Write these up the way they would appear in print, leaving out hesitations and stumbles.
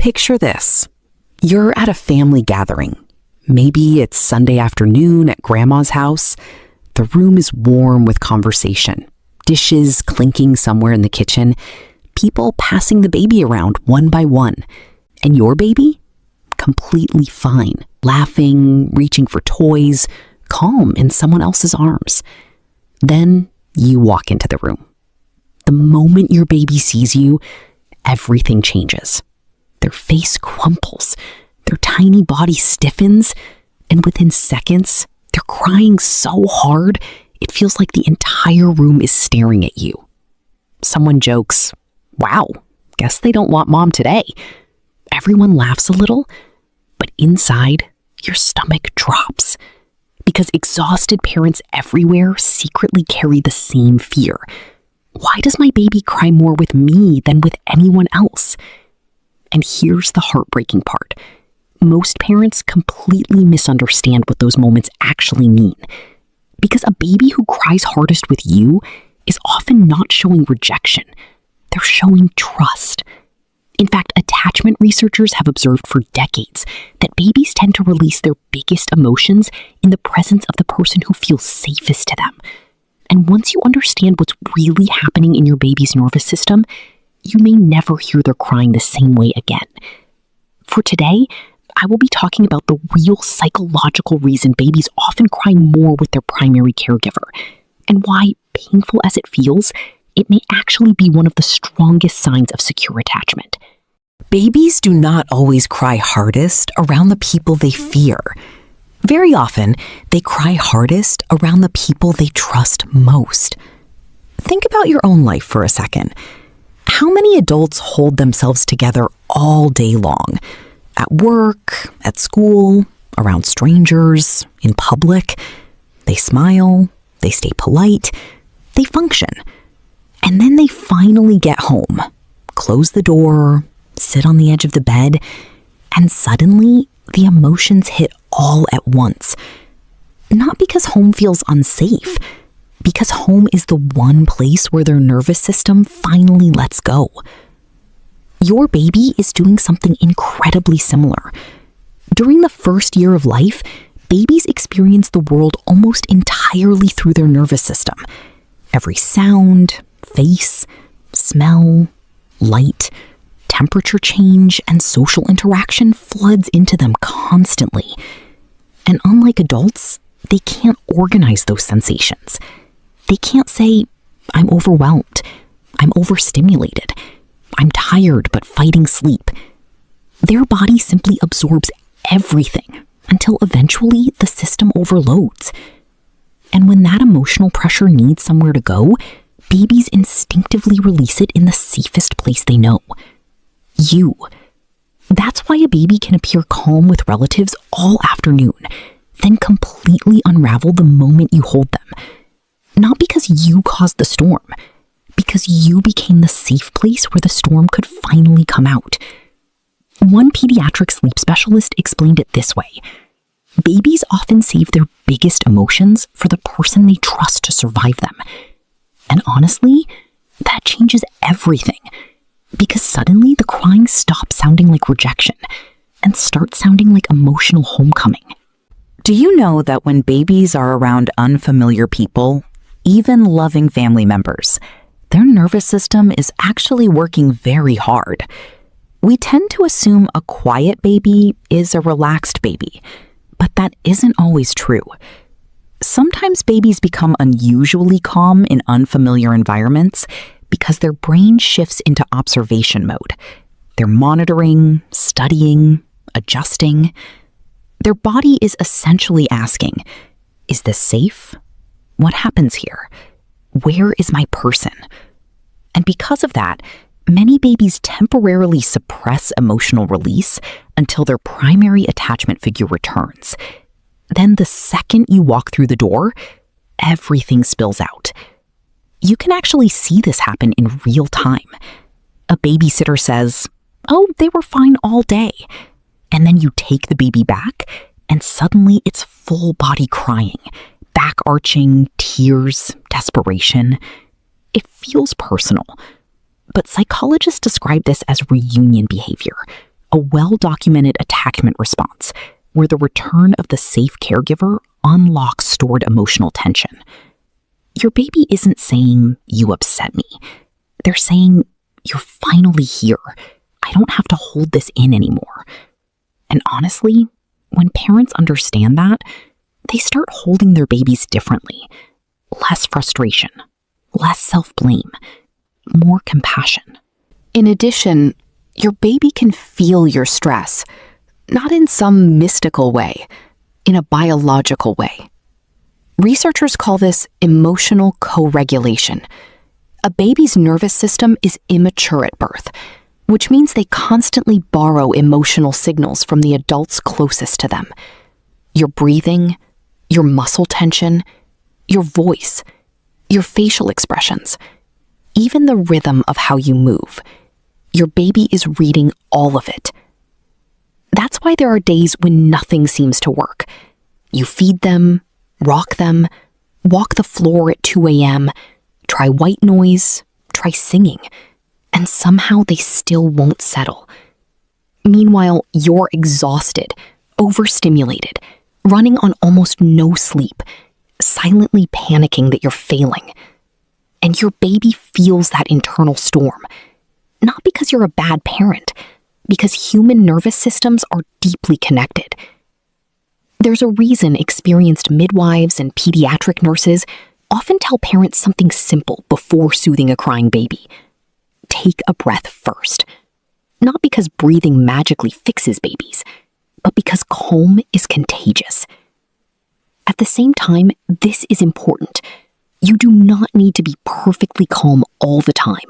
Picture this. You're at a family gathering. Maybe it's Sunday afternoon at Grandma's house. The room is warm with conversation. Dishes clinking somewhere in the kitchen. People passing the baby around one by one. And your baby? Completely fine. Laughing, reaching for toys, calm in someone else's arms. Then you walk into the room. The moment your baby sees you, everything changes. Their face crumples, their tiny body stiffens, and within seconds, they're crying so hard, it feels like the entire room is staring at you. Someone jokes, "Wow, guess they don't want mom today." Everyone laughs a little, but inside, your stomach drops. Because exhausted parents everywhere secretly carry the same fear. Why does my baby cry more with me than with anyone else? And here's the heartbreaking part. Most parents completely misunderstand what those moments actually mean. Because a baby who cries hardest with you is often not showing rejection. They're showing trust. In fact, attachment researchers have observed for decades that babies tend to release their biggest emotions in the presence of the person who feels safest to them. And once you understand what's really happening in your baby's nervous system, you may never hear their crying the same way again. For today, I will be talking about the real psychological reason babies often cry more with their primary caregiver, and why, painful as it feels, it may actually be one of the strongest signs of secure attachment. Babies do not always cry hardest around the people they fear. Very often, they cry hardest around the people they trust most. Think about your own life for a second. How many adults hold themselves together all day long? At work, at school, around strangers, in public. They smile, they stay polite, they function. And then they finally get home, close the door, sit on the edge of the bed, and suddenly the emotions hit all at once. Not because home feels unsafe, because home is the one place where their nervous system finally lets go. Your baby is doing something incredibly similar. During the first year of life, babies experience the world almost entirely through their nervous system. Every sound, face, smell, light, temperature change, and social interaction floods into them constantly. And unlike adults, they can't organize those sensations. They can't say, "I'm overwhelmed, I'm overstimulated, I'm tired but fighting sleep." Their body simply absorbs everything until eventually the system overloads. And when that emotional pressure needs somewhere to go, babies instinctively release it in the safest place they know. You. That's why a baby can appear calm with relatives all afternoon, then completely unravel the moment you hold them. Not because you caused the storm, because you became the safe place where the storm could finally come out. One pediatric sleep specialist explained it this way. Babies often save their biggest emotions for the person they trust to survive them. And honestly, that changes everything. Because suddenly the crying stops sounding like rejection and starts sounding like emotional homecoming. Do you know that when babies are around unfamiliar people, even loving family members, their nervous system is actually working very hard? We tend to assume a quiet baby is a relaxed baby, but that isn't always true. Sometimes babies become unusually calm in unfamiliar environments because their brain shifts into observation mode. They're monitoring, studying, adjusting. Their body is essentially asking, is this safe? What happens here? Where is my person? And because of that, many babies temporarily suppress emotional release until their primary attachment figure returns. Then the second you walk through the door, everything spills out. You can actually see this happen in real time. A babysitter says, "Oh, they were fine all day." And then you take the baby back, and suddenly it's full body crying, back arching, tears, desperation. It feels personal. But psychologists describe this as reunion behavior, a well-documented attachment response where the return of the safe caregiver unlocks stored emotional tension. Your baby isn't saying, "You upset me." They're saying, "You're finally here. I don't have to hold this in anymore." And honestly, when parents understand that, they start holding their babies differently. Less frustration, less self-blame, more compassion. In addition, your baby can feel your stress, not in some mystical way, in a biological way. Researchers call this emotional co-regulation. A baby's nervous system is immature at birth, which means they constantly borrow emotional signals from the adults closest to them. Your breathing, your muscle tension, your voice, your facial expressions, even the rhythm of how you move. Your baby is reading all of it. That's why there are days when nothing seems to work. You feed them, rock them, walk the floor at 2 a.m., try white noise, try singing, and somehow they still won't settle. Meanwhile, you're exhausted, overstimulated, running on almost no sleep, silently panicking that you're failing. And your baby feels that internal storm, not because you're a bad parent, because human nervous systems are deeply connected. There's a reason experienced midwives and pediatric nurses often tell parents something simple before soothing a crying baby. Take a breath first. Not because breathing magically fixes babies, but because calm is contagious. At the same time, this is important. You do not need to be perfectly calm all the time.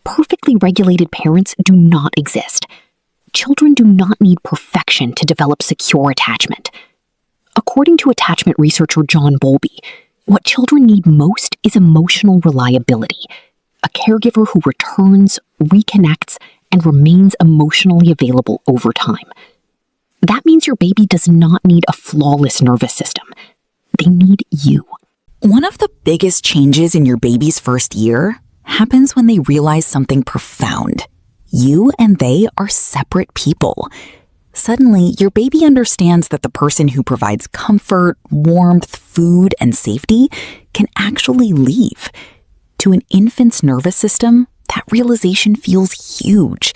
Perfectly regulated parents do not exist. Children do not need perfection to develop secure attachment. According to attachment researcher John Bowlby, what children need most is emotional reliability, a caregiver who returns, reconnects, and remains emotionally available over time. That means your baby does not need a flawless nervous system. They need you. One of the biggest changes in your baby's first year happens when they realize something profound. You and they are separate people. Suddenly, your baby understands that the person who provides comfort, warmth, food, and safety can actually leave. To an infant's nervous system, that realization feels huge.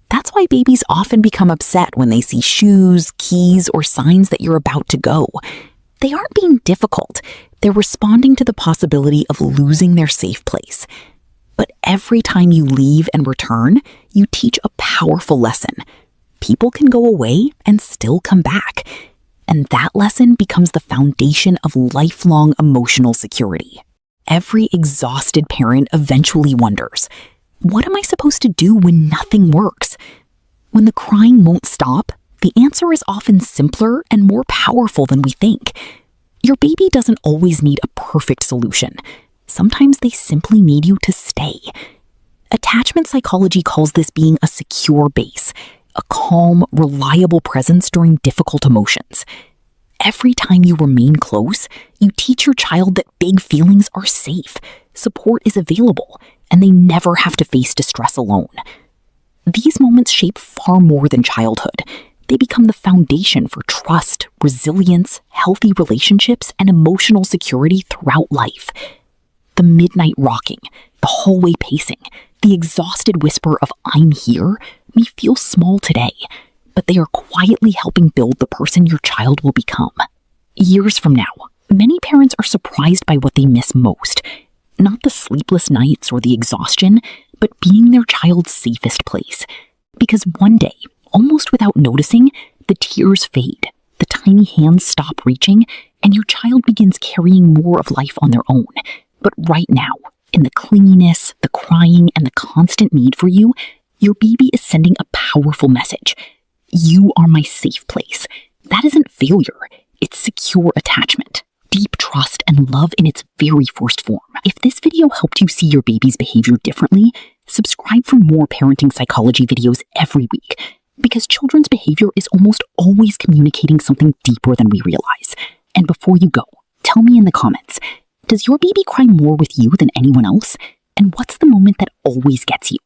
That's why babies often become upset when they see shoes, keys, or signs that you're about to go. They aren't being difficult. They're responding to the possibility of losing their safe place. But every time you leave and return, you teach a powerful lesson. People can go away and still come back. And that lesson becomes the foundation of lifelong emotional security. Every exhausted parent eventually wonders, what am I supposed to do when nothing works? When the crying won't stop, the answer is often simpler and more powerful than we think. Your baby doesn't always need a perfect solution. Sometimes they simply need you to stay. Attachment psychology calls this being a secure base, a calm, reliable presence during difficult emotions. Every time you remain close, you teach your child that big feelings are safe, support is available, and they never have to face distress alone. These moments shape far more than childhood. They become the foundation for trust, resilience, healthy relationships, and emotional security throughout life. The midnight rocking, the hallway pacing, the exhausted whisper of "I'm here" may feel small today, but they are quietly helping build the person your child will become. Years from now, many parents are surprised by what they miss most. Not the sleepless nights or the exhaustion, but being their child's safest place. Because one day, almost without noticing, the tears fade, the tiny hands stop reaching, and your child begins carrying more of life on their own. But right now, in the clinginess, the crying, and the constant need for you, your baby is sending a powerful message. You are my safe place. That isn't failure. It's secure attachment, deep trust, and love in its very first form. If this video helped you see your baby's behavior differently, subscribe for more parenting psychology videos every week, because children's behavior is almost always communicating something deeper than we realize. And before you go, tell me in the comments, does your baby cry more with you than anyone else? And what's the moment that always gets you?